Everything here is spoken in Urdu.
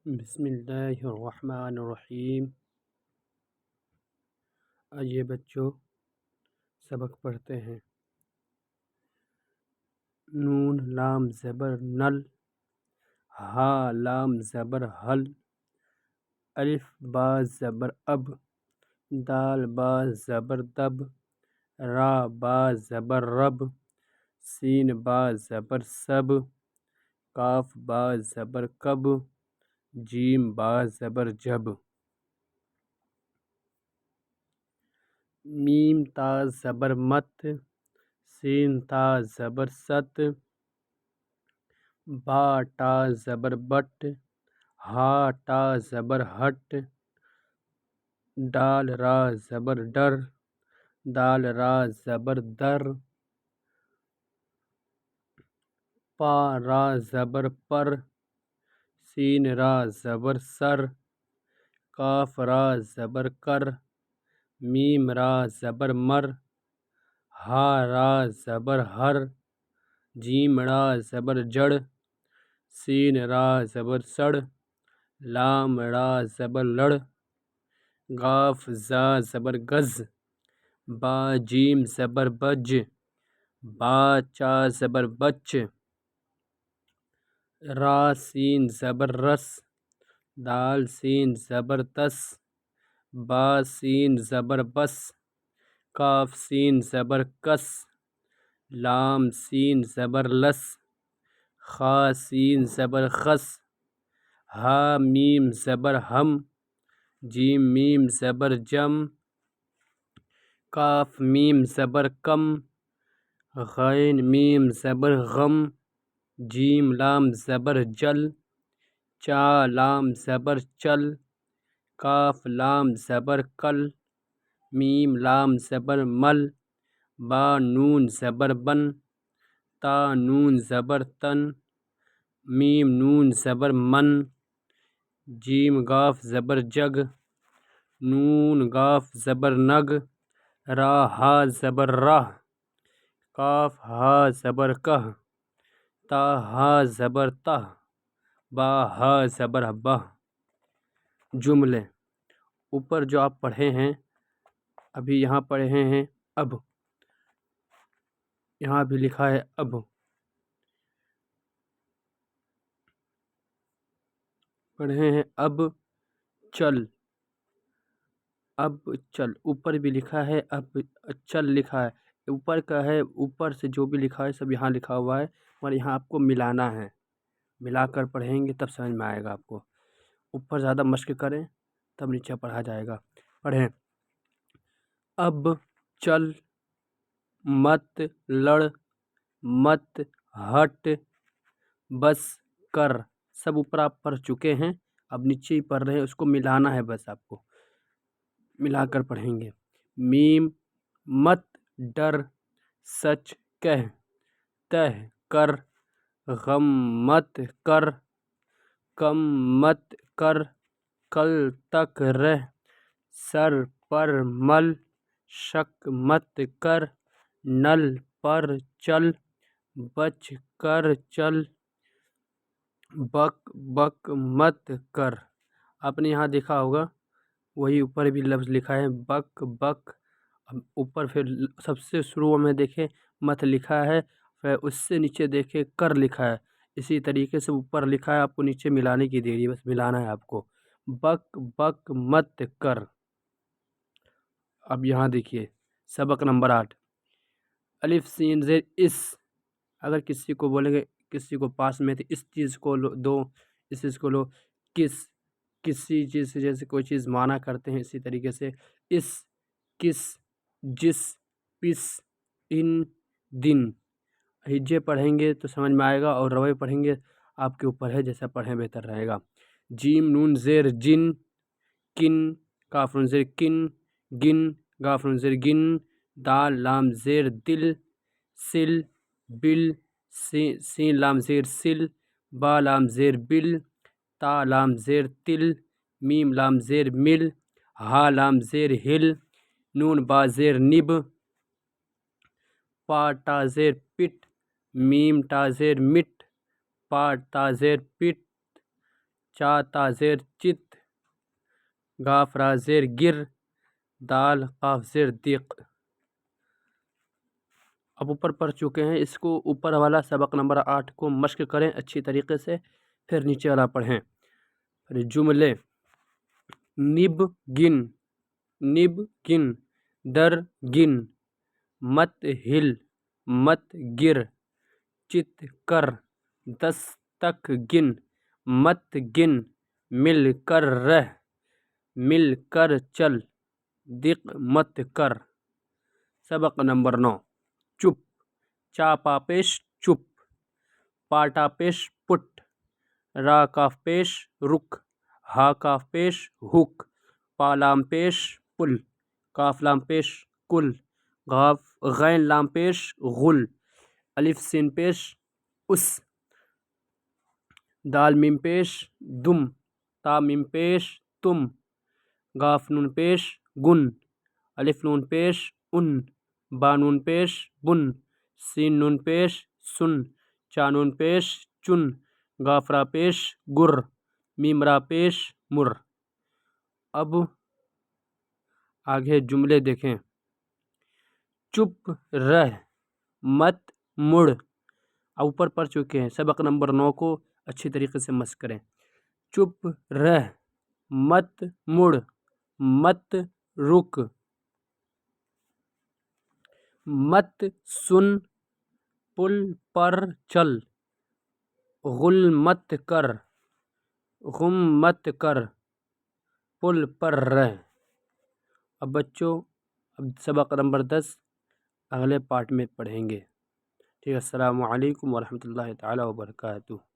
بسم اللہ الرحمن الرحیم۔ آئیے بچوں سبق پڑھتے ہیں۔ نون لام زبر نل، ہا لام زبر حل، الف با زبر اب، دال با زبر دب، را با زبر رب، سین با زبر سب، کاف با زبر کب، جیم با زبر جب، میم تا زبر مت، سین تا زبر ست، با ٹا زبر بٹ، ہا ٹا زبر ہٹ، ڈال را زبر ڈر، دال را زبر در، پا را زبر پر، سین را زبر سر، کاف را زبر کر، میم را زبر مر، ہا را زبر ہر، جیم را زبر جڑ، سین را زبر سڑ، لام را زبر لڑ، قاف زا زبر گز، با جیم زبر بج، با چا زبر بچ، را سین زبر رس، دال سین زبر تس، با سین زبر بس، کاف سین زبر کس، لام سین زبر لس، خا سین زبر خس، ہا میم زبر ہم، جیم میم زبر جم، کاف میم زبر کم، غین میم زبر غم، جیم لام زبر جل، چا لام زبر چل، کاف لام زبر کل، میم لام زبر مل، با نون زبر بن، تا نون زبر تن، میم نون زبر من، جیم گاف زبر جگ، نون گاف زبر نگ، را ہا زبر راہ، کاف ہا زبر کہ، تا ہا زبر تہ، با ہا زبر بہ۔ جملے اوپر جو آپ پڑھے ہیں، ابھی یہاں پڑھے ہیں اب، یہاں بھی لکھا ہے اب، پڑھے ہیں اب چل، اب چل، اوپر بھی لکھا ہے اب چل لکھا ہے، اوپر کا ہے، اوپر سے جو بھی لکھا ہے سب یہاں لکھا ہوا ہے، اور یہاں آپ کو ملانا ہے، ملا کر پڑھیں گے تب سمجھ میں آئے گا آپ کو۔ اوپر زیادہ مشق کریں تب نیچے پڑھا جائے گا۔ پڑھیں، اب چل، مت لڑ، مت ہٹ، بس کر، سب اوپر آپ پڑھ چکے ہیں، اب نیچے ہی پڑھ رہے ہیں، اس کو ملانا ہے، بس آپ کو ملا کر پڑھیں گے۔ میم مت ڈر، سچ کہہ، تہ کر، غم مت کر، کم مت کر، کل تک رہ، سر پر مل، شک مت کر، نل پر چل، بچ کر چل، بک بک مت کر۔ آپ نے یہاں دیکھا ہوگا وہی اوپر بھی لفظ لکھا ہے بک بک، اوپر پھر سب سے شروع میں دیکھیں مت لکھا ہے، پھر اس سے نیچے دیکھیں کر لکھا ہے، اسی طریقے سے اوپر لکھا ہے، آپ کو نیچے ملانے کی دیری، بس ملانا ہے آپ کو، بک بک مت کر۔ اب یہاں دیکھیے سبق نمبر 8، الف سین زیر اس، اگر کسی کو بولیں گے، کسی کو پاس میں تو اس چیز کو دو، اس چیز کو لو، کس، کسی چیز سے جیسے کوئی چیز معنی کرتے ہیں، اسی طریقے سے اس، کس، جس، پس، ان، دن، ہجے پڑھیں گے تو سمجھ میں آئے گا، اور روے پڑھیں گے آپ کے اوپر ہے، جیسا پڑھیں بہتر رہے گا۔ جیم نون زیر جن، کن، کاف نون زیر کن، گن، گاف نون زیر گن، دال لام زیر دل، سل، بل، سین لام زیر سل، با لام زیر بل، تا لام زیر تل، میم لام زیر مل، ہا لام زیر ہل، نون با زیر نب، پا ٹا زیر پٹ، میم ٹا زیر مٹ، پا تا زیر پٹ، چا تا زیر چت، گاف را زیر گر، دال قاف زیر دیق۔ اب اوپر پڑھ چکے ہیں، اس کو اوپر والا سبق نمبر 8 کو مشق کریں اچھی طریقے سے، پھر نیچے والا پڑھیں۔ پھر جملے: نب گن، نب گن، در گن، مت ہل، مت گر، چت کر، دستک گن، مت گن، مل کر رہ، مل کر چل، دق مت کر۔ سبق نمبر 9: چپ، چا پا پیش چپ، پاٹا پیش پٹ، را کاف پیش رک، ہا کاف پیش ہک، پا لام پیش پل، کاف لام پیش کل، غین لام پیش غل، الف سین پیش اس، دال میم پیش دم، تا میم پیش تم، گاف نون پیش گن، الف نون پیش ان، با نون پیش بن، سین نون پیش سن، چا نون پیش چن، گاف را پیش گر، میم را پیش مر۔ اب آگے جملے دیکھیں۔ چپ رہ، مت مڑ۔ اوپر پڑھ چکے ہیں، سبق نمبر 9 کو اچھی طریقے سے مشق کریں۔ چپ رہ، مت مڑ، مت رک، مت سن، پل پر چل، غل مت کر، غم مت کر، پل پر رہ۔ اب بچوں، اب سبق نمبر 10 اگلے پارٹ میں پڑھیں گے۔ ٹھیک ہے، السلام علیکم ورحمۃ اللہ تعالیٰ وبرکاتہ۔